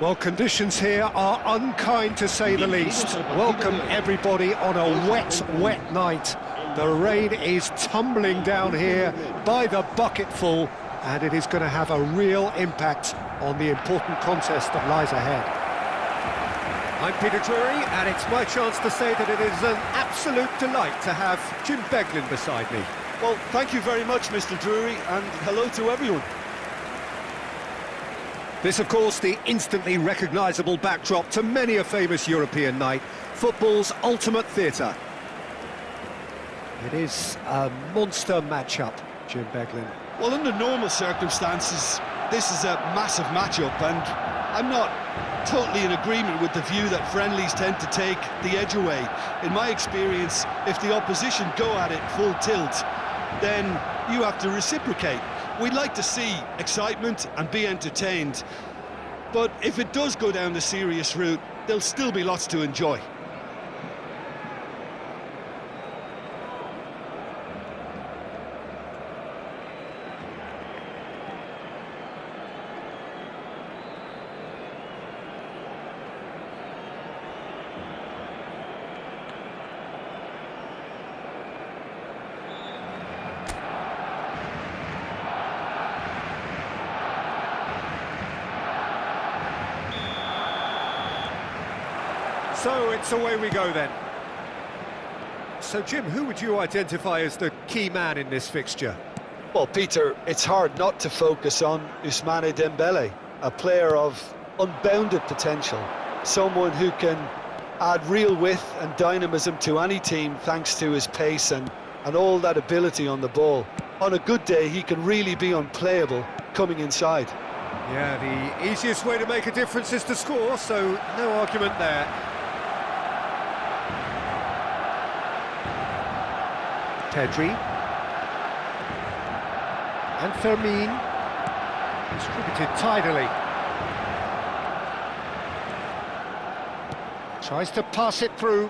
Well, conditions here are unkind to say the least. Welcome everybody on a wet, wet night. The rain is tumbling down here by the bucketful, and it is going to have a real impact on the important contest that lies ahead. I'm Peter Drury, and it's my chance to say that it is an absolute delight to have Jim Beglin beside me. Well, thank you very much, Mr. Drury, and hello to everyone. This, of course, the instantly recognisable backdrop to many a famous European night, football's ultimate theatre. It is a monster matchup, Jim Beglin. Well, under normal circumstances, this is a massive matchup, and I'm not totally in agreement with the view that friendlies tend to take the edge away. In my experience, if the opposition go at it full tilt, then you have to reciprocate. We'd like to see excitement and be entertained, but if it does go down the serious route, there'll still be lots to enjoy. So it's away we go then. So Jim, who would you identify as the key man in this fixture? Well, Peter, it's hard not to focus on Ousmane Dembélé, a player of unbounded potential, someone who can add real width and dynamism to any team thanks to his pace and all that ability on the ball. On a good day, he can really be unplayable coming inside. Yeah, the easiest way to make a difference is to score, so no argument there. Pedri and Fermin, distributed tidily. Tries to pass it through.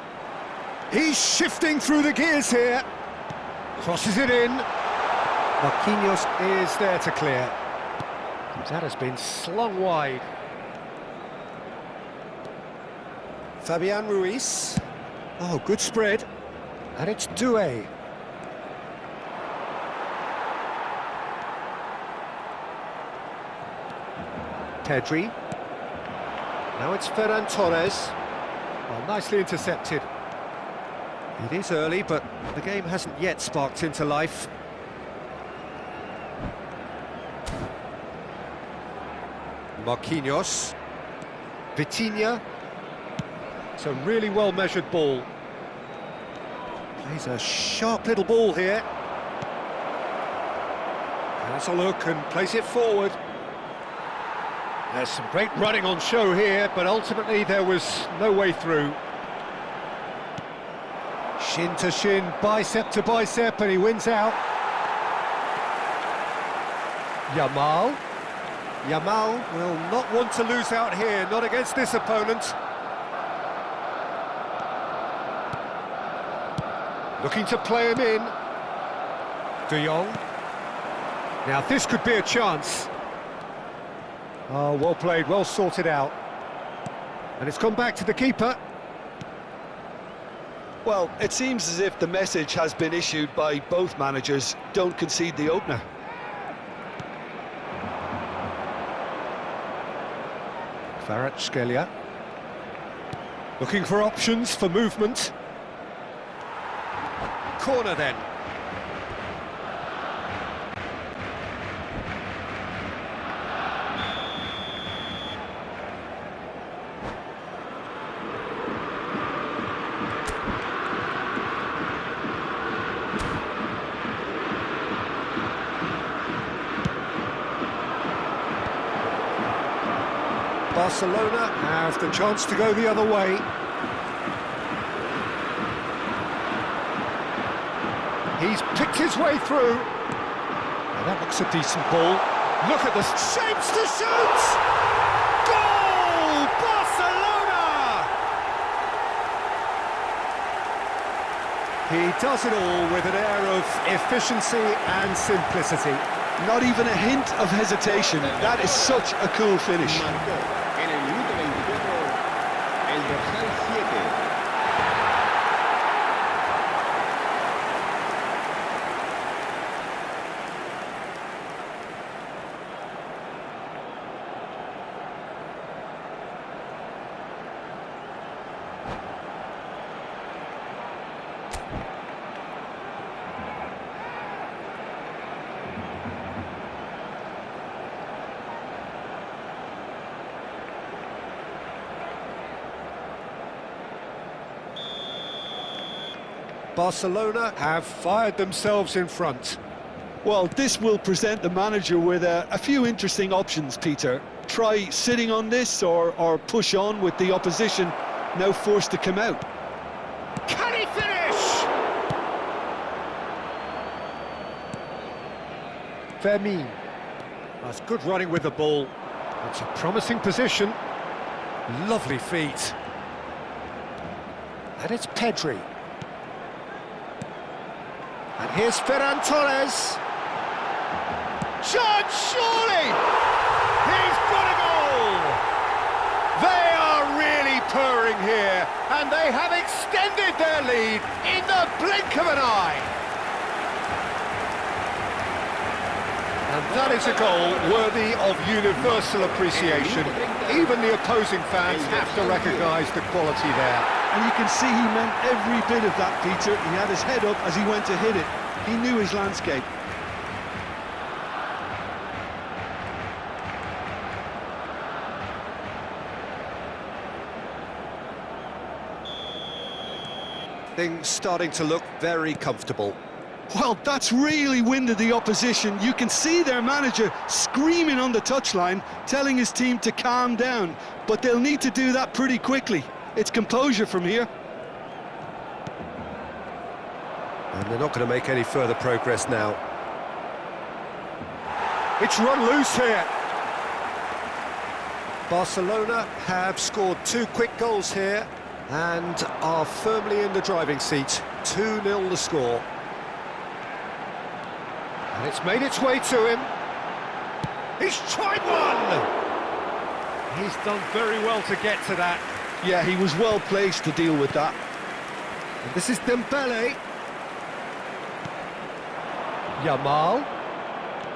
He's shifting through the gears here. Crosses it in. Marquinhos is there to clear. That has been slung wide. Fabian Ruiz. Oh, good spread. And it's Doué. Pedri. Now it's Ferran Torres. Well, nicely intercepted. It is early, but the game hasn't yet sparked into life. Marquinhos. Vitinha. It's a really well-measured ball. Plays a sharp little ball here. Has a look and plays it forward. There's some great running on show here, but ultimately there was no way through. Shin to shin, bicep to bicep, and he wins out. Yamal. Yamal will not want to lose out here, not against this opponent. Looking to play him in. De Jong. Now this could be a chance. Oh, well played, well sorted out. And it's gone back to the keeper. Well, it seems as if the message has been issued by both managers: don't concede the opener. Kvaratskhelia. Looking for options for movement. Corner then. Barcelona have the chance to go the other way. He's picked his way through. Now that looks a decent ball. Look at the shapes to shoot! Goal! Barcelona! He does it all with an air of efficiency and simplicity. Not even a hint of hesitation. That is such a cool finish. En el minuto Barcelona have fired themselves in front. Well, this will present the manager with a few interesting options, Peter. Try sitting on this or push on with the opposition now forced to come out. Can he finish? Fermin. That's good running with the ball. It's a promising position. Lovely feet. And it's Pedri. And here's Ferran Torres. Chance, surely! He's got a goal! They are really purring here, and they have extended their lead in the blink of an eye. And that is a goal worthy of universal appreciation. Even the opposing fans have to recognise the quality there. And you can see he meant every bit of that, Peter. He had his head up as he went to hit it. He knew his landscape. Things starting to look very comfortable. Well, that's really winded the opposition. You can see their manager screaming on the touchline, telling his team to calm down. But they'll need to do that pretty quickly. It's composure from here. And they're not going to make any further progress now. It's run loose here. Barcelona have scored 2 quick goals here and are firmly in the driving seat. 2-0 the score. And it's made its way to him. He's tried one! He's done very well to get to that. Yeah, he was well placed to deal with that. And this is Dembélé. Yamal.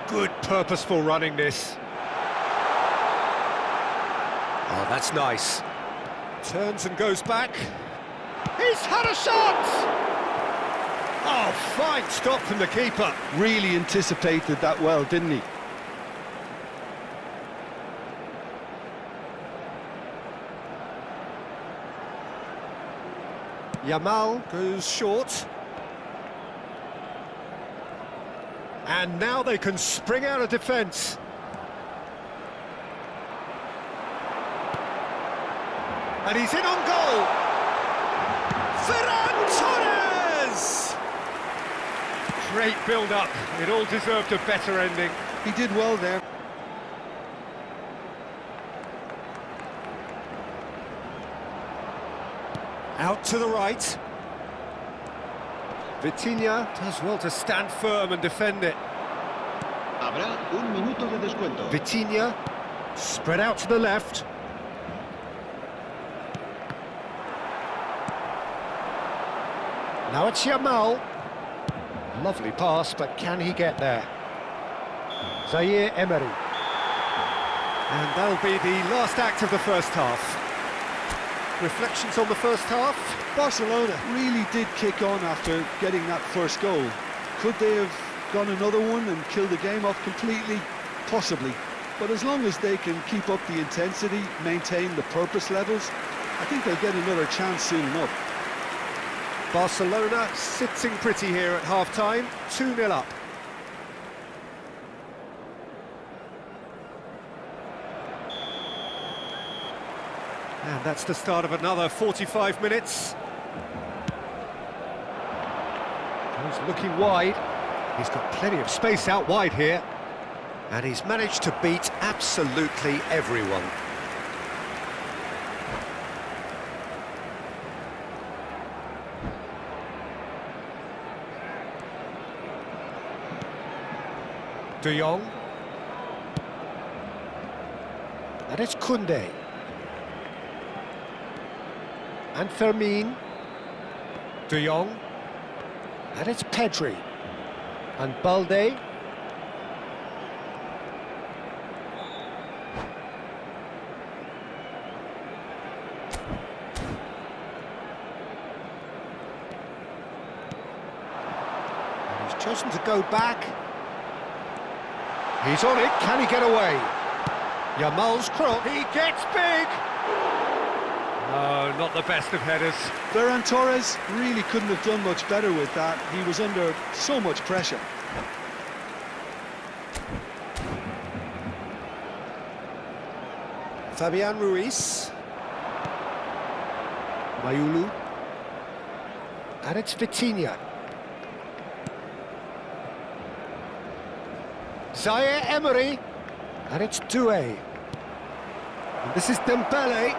Good purposeful running this. Oh, that's nice. Turns and goes back. He's had a shot! Oh, fine stop from the keeper. Really anticipated that well, didn't he? Yamal goes short. And now they can spring out of defence. And he's in on goal. Ferran Torres! Great build-up. It all deserved a better ending. He did well there. Out to the right. Vitinha does well to stand firm and defend it. Habrá un minuto de descuento. Vitinha spread out to the left. Now it's Yamal. Lovely pass, but can he get there? Zaire Emery. And that'll be the last act of the first half. Reflections on the first half? Barcelona really did kick on after getting that first goal. Could they have gone another one and killed the game off completely? Possibly. But as long as they can keep up the intensity, maintain the purpose levels, I think they'll get another chance soon enough. Barcelona sitting pretty here at half-time, 2-0 up. And that's the start of another 45 minutes. He's looking wide. He's got plenty of space out wide here. And he's managed to beat absolutely everyone. De Jong. And it's Koundé. And Fermin. De Jong. And it's Pedri. And Balde. And he's chosen to go back. He's on it, can he get away? Yamal's cross, he gets big! Oh, not the best of headers. Ferran Torres really couldn't have done much better with that. He was under so much pressure. Fabian Ruiz. Mayulu. And it's Vitinha. Zaire Emery. And it's Doué. And this is Dembélé.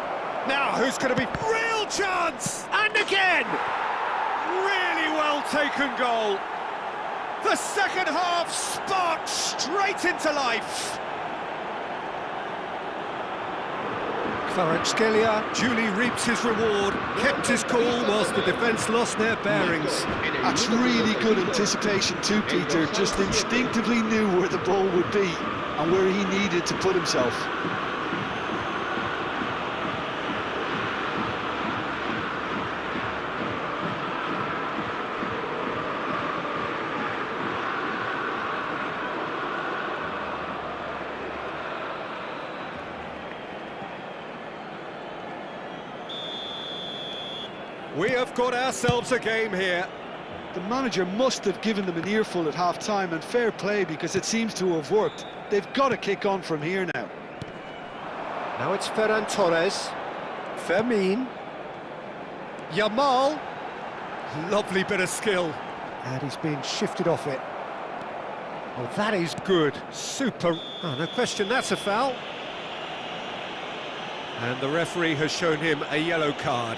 Now, who's going to be... Real chance! And again! Really well taken goal. The second half sparked straight into life. Kvaratskhelia duly reaps his reward, kept his cool whilst the defence lost their bearings. That's really good anticipation too, Peter. Just instinctively knew where the ball would be and where he needed to put himself. We have got ourselves a game here. The manager must have given them an earful at half-time, and fair play because it seems to have worked. They've got to kick on from here now. Now it's Ferran Torres. Fermin. Yamal. Lovely bit of skill. And he's being shifted off it. Oh, that is good. Super. Oh, no question, that's a foul. And the referee has shown him a yellow card.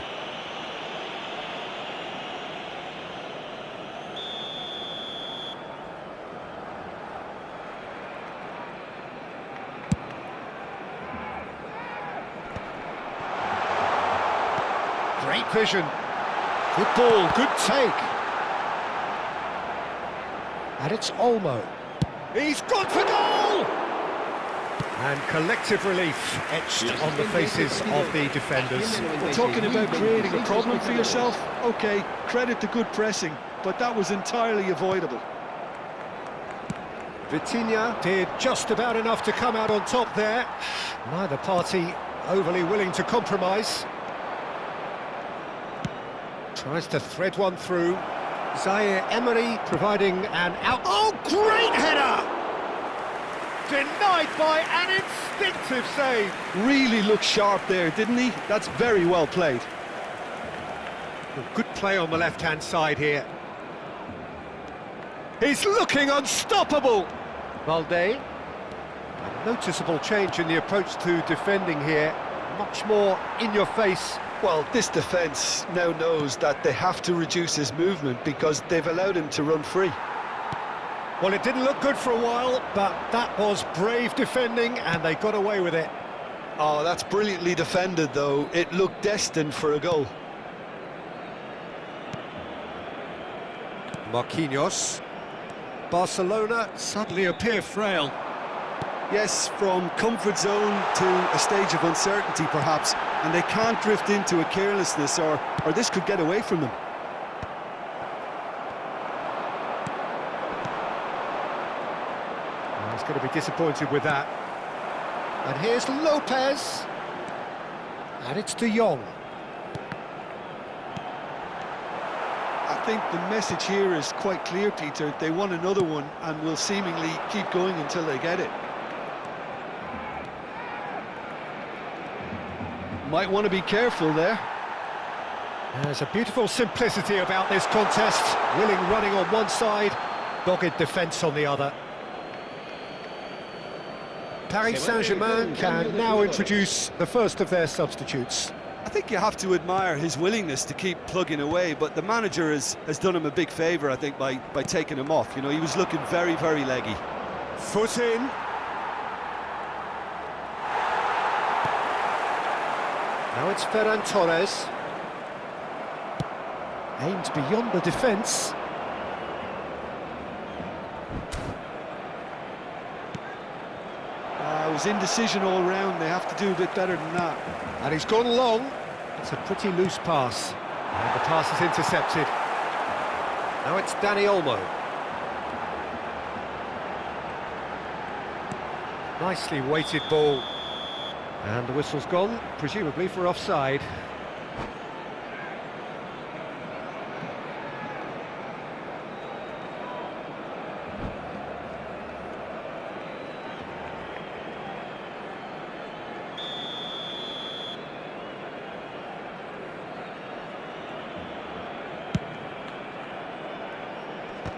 Great vision. Good ball, good take. And it's Olmo. He's gone for goal! And collective relief etched on the faces of the defenders. Well, talking about creating a problem for yourself, OK, credit to good pressing, but that was entirely avoidable. Vitinha did just about enough to come out on top there. Neither party overly willing to compromise. Tries to thread one through. Zaire Emery providing an out... Oh, great header! Denied by an instinctive save. Really looked sharp there, didn't he? That's very well played. Good play on the left-hand side here. He's looking unstoppable! Valde. A noticeable change in the approach to defending here. Much more in your face. Well, this defence now knows that they have to reduce his movement because they've allowed him to run free. Well, it didn't look good for a while, but that was brave defending and they got away with it. Oh, that's brilliantly defended, though. It looked destined for a goal. Marquinhos. Barcelona suddenly appear frail. Yes, from comfort zone to a stage of uncertainty, perhaps, and they can't drift into a carelessness or this could get away from them. He's going to be disappointed with that. And here's Lopez. And it's De Jong. I think the message here is quite clear, Peter. They want another one and will seemingly keep going until they get it. Might want to be careful there. There's a beautiful simplicity about this contest. Willing running on one side, dogged defence on the other. Paris Saint-Germain can now introduce the first of their substitutes. I think you have to admire his willingness to keep plugging away, but the manager has done him a big favour, I think, by taking him off. You know, he was looking very, very leggy. Foot in. Now it's Ferran Torres. Aims beyond the defence. It was indecision all round. They have to do a bit better than that. And he's gone long. It's a pretty loose pass. And the pass is intercepted. Now it's Dani Olmo. Nicely weighted ball. And the whistle's gone, presumably for offside.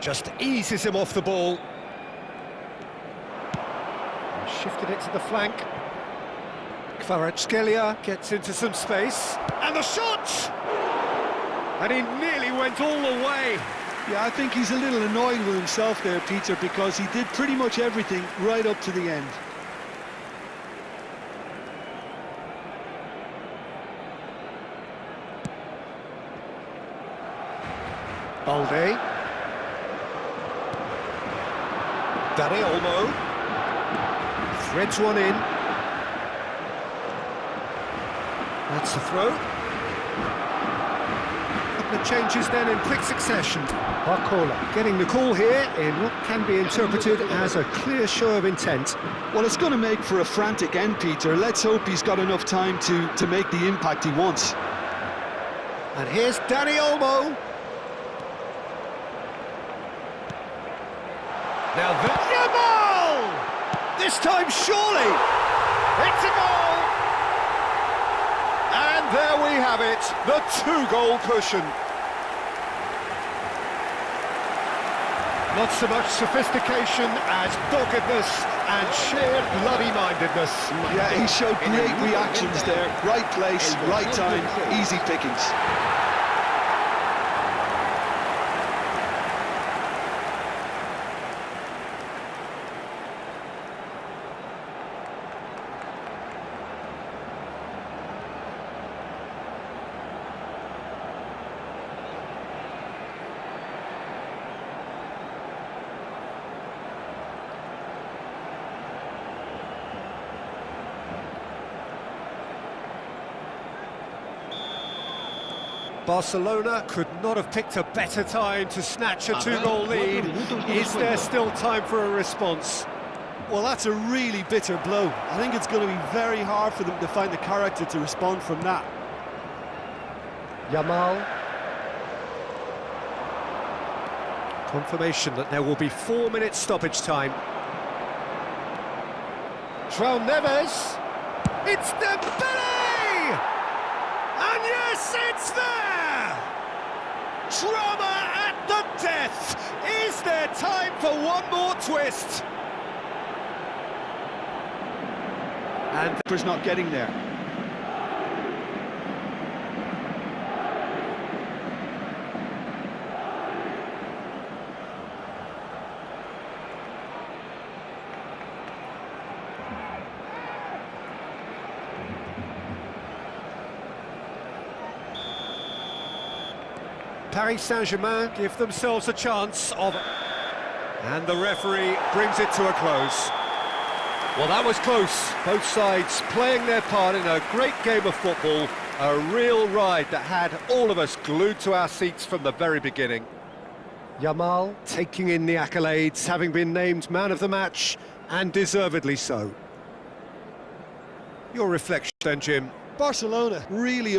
Just eases him off the ball. Shifted it to the flank. Kvaratskhelia gets into some space. And the shot! And he nearly went all the way. Yeah, I think he's a little annoyed with himself there, Peter, because he did pretty much everything right up to the end. Balde. Dani Olmo. Threads one in. That's the throw. Couple of changes then in quick succession. Barcelona getting the call here in what can be interpreted as a clear show of intent. Well, it's going to make for a frantic end, Peter. Let's hope he's got enough time to make the impact he wants. And here's Dani Olmo. Now the Yamal! This time surely! It's a goal! And there we have it, the two-goal cushion. Not so much sophistication as doggedness and sheer bloody-mindedness. Yeah, he showed great reactions there. Right place, right time, easy pickings. Barcelona could not have picked a better time to snatch a two-goal lead. Is there still time for a response? Well, that's a really bitter blow. I think it's going to be very hard for them to find the character to respond from that. Yamal. Confirmation that there will be 4 minutes stoppage time. João Neves. It's Dembélé! And yes, it's there! Drama at the death! Is there time for one more twist? And the keeper's not getting there. Paris Saint-Germain give themselves a chance of... And the referee brings it to a close. Well, that was close. Both sides playing their part in a great game of football. A real ride that had all of us glued to our seats from the very beginning. Yamal taking in the accolades, having been named man of the match, and deservedly so. Your reflection then, Jim? Barcelona really